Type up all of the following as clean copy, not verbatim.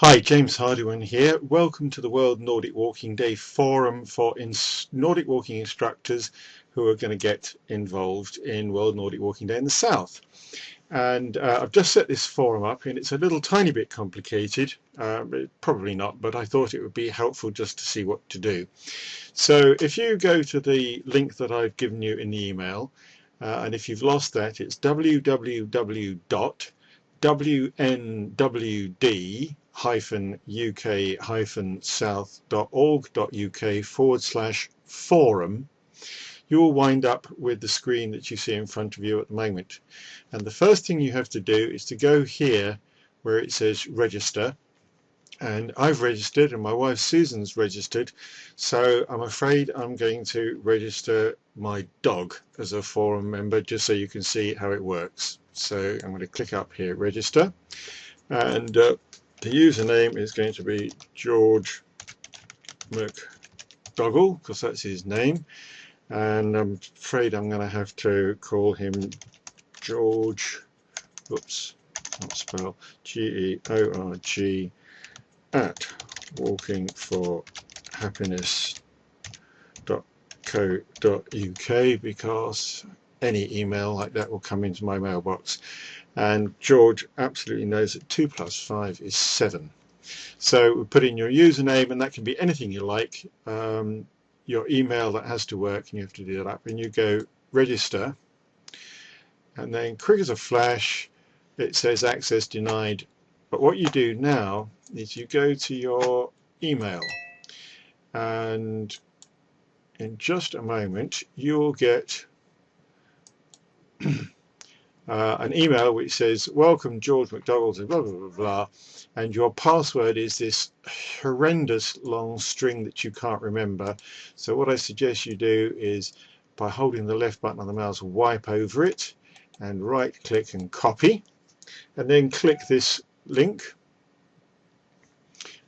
Hi, James Hardiman here. Welcome to the World Nordic Walking Day forum for Nordic walking instructors who are going to get involved in World Nordic Walking Day in the South. And I've just set this forum up, and it's a little tiny bit complicated. Probably not, but I thought it would be helpful just to see what to do. So if you go to the link that I've given you in the email, and if you've lost that, it's www.WNWD-UK-south.org.uk/forum. You will wind up with the screen that you see in front of you at the moment. And the first thing you have to do is to go here where it says register. And I've registered, and my wife Susan's registered, so I'm afraid I'm going to register my dog as a forum member just so you can see how it works. So I'm going to click up here, register, and the username is going to be George McDougall, because that's his name, and I'm afraid I'm going to have to call him George, oops, not spell, Georg at walkingforhappiness.co.uk, because any email like that will come into my mailbox. And George absolutely knows that 2 + 5 is 7. So we put in your username, and that can be anything you like. Your email, that has to work, and you have to do that up. And you go register, and then quick as a flash, it says access denied. But what you do now is you go to your email, and in just a moment you'll get an email which says welcome George McDougall to blah blah blah blah, and your password is this horrendous long string that you can't remember. So what I suggest you do is, by holding the left button on the mouse, wipe over it and right click and copy, and then click this link,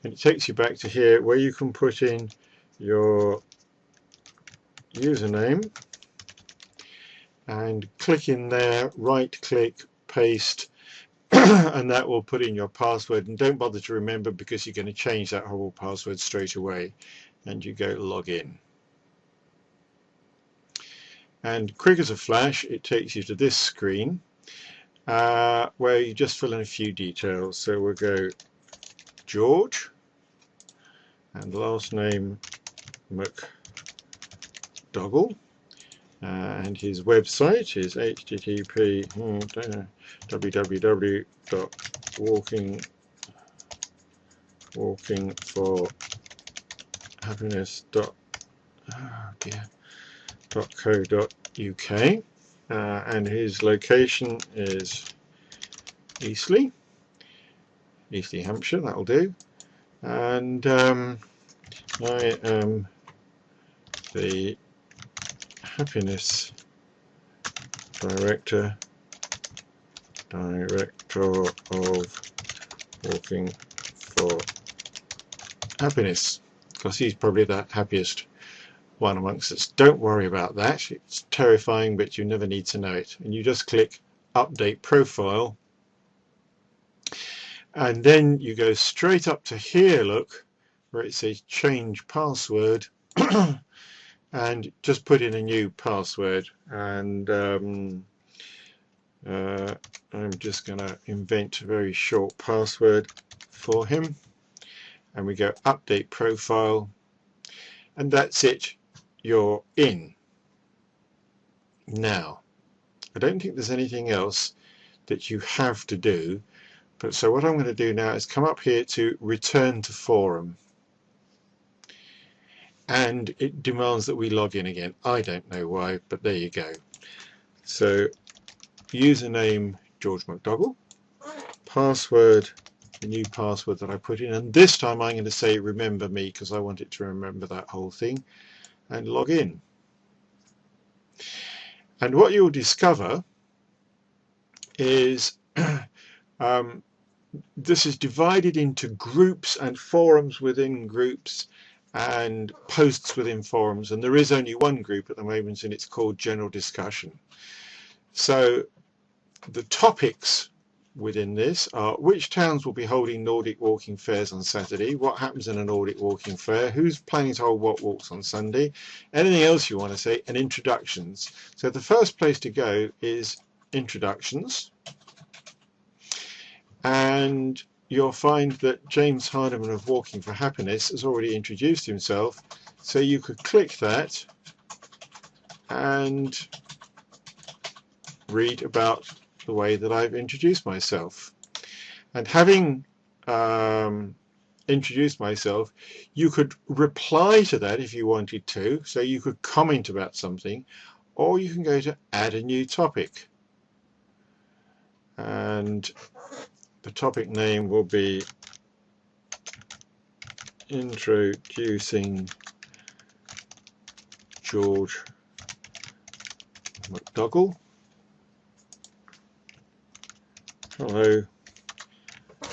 and it takes you back to here where you can put in your username, and click in there, right click, paste, and that will put in your password. And don't bother to remember, because you're going to change that whole password straight away. And you go log in, and quick as a flash it takes you to this screen where you just fill in a few details. So we'll go George, and last name McDougall, and his website is http www.walkingforhappiness.co.uk, and his location is Eastleigh, Hampshire. That'll do. And I am the happiness director of Walking for Happiness, because he's probably the happiest one amongst us. Don't worry about that, it's terrifying, but you never need to know it. And you just click update profile, and then you go straight up to here, look, where it says change password, and just put in a new password. And I'm just going to invent a very short password for him, and we go update profile, and that's it, you're in. Now I don't think there's anything else that you have to do, but so what I'm going to do now is come up here to return to forum, and it demands that we log in again. I don't know why, but there you go. So username George McDougall, password, the new password that I put in, and this time I'm going to say remember me, because I want it to remember that whole thing, and log in. And what you'll discover is this is divided into groups and forums within groups and posts within forums, and there is only one group at the moment, and it's called general discussion. So the topics within this are which towns will be holding Nordic walking fairs on Saturday, what happens in a Nordic walking fair, who's planning to hold what walks on Sunday, anything else you want to say, and introductions. So the first place to go is introductions, and you'll find that James Hardiman of Walking for Happiness has already introduced himself, so you could click that and read about the way that I've introduced myself. And having introduced myself, you could reply to that if you wanted to, so you could comment about something, or you can go to add a new topic, and the topic name will be Introducing George McDougall. Hello,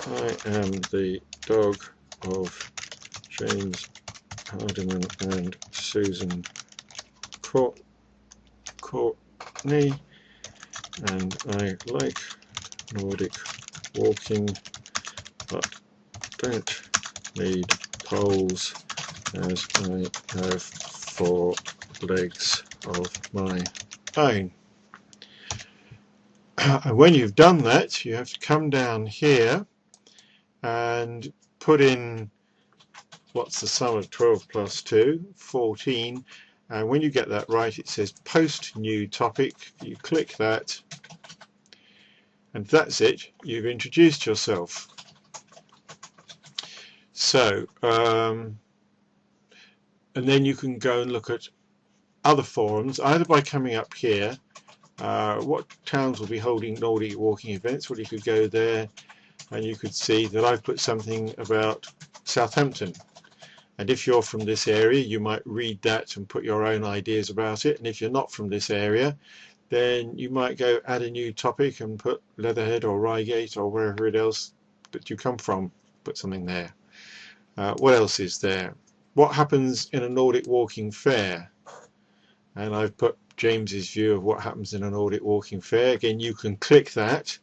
I am the dog of James Hardiman and Susan Courtney, and I like Nordic walking but don't need poles as I have 4 legs of my own. And when you've done that, you have to come down here and put in what's the sum of 12 plus 2, 14, and when you get that right it says post new topic. You click that and that's it, you've introduced yourself. So and then you can go and look at other forums either by coming up here, what towns will be holding Nordic walking events. Well, you could go there and you could see that I've put something about Southampton, and if you're from this area you might read that and put your own ideas about it, and if you're not from this area then you might go add a new topic and put Leatherhead or Reigate or wherever it else that you come from, put something there. What else is there? What happens in a Nordic walking fair? And I've put James's view of what happens in a Nordic walking fair. Again, you can click that,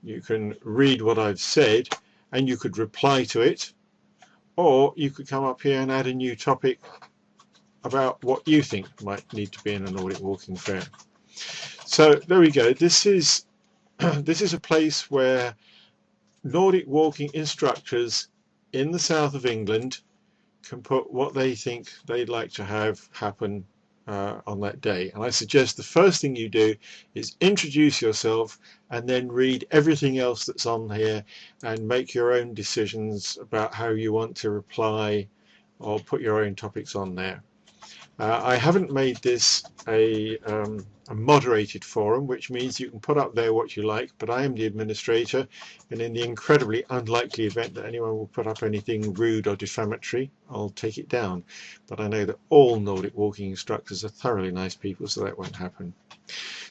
you can read what I've said, and you could reply to it, or you could come up here and add a new topic about what you think might need to be in a Nordic walking fair. So there we go. This is a place where Nordic walking instructors in the south of England can put what they think they'd like to have happen on that day. And I suggest the first thing you do is introduce yourself and then read everything else that's on here and make your own decisions about how you want to reply or put your own topics on there. I haven't made this a moderated forum, which means you can put up there what you like, but I am the administrator, and in the incredibly unlikely event that anyone will put up anything rude or defamatory, I'll take it down. But I know that all Nordic walking instructors are thoroughly nice people, so that won't happen.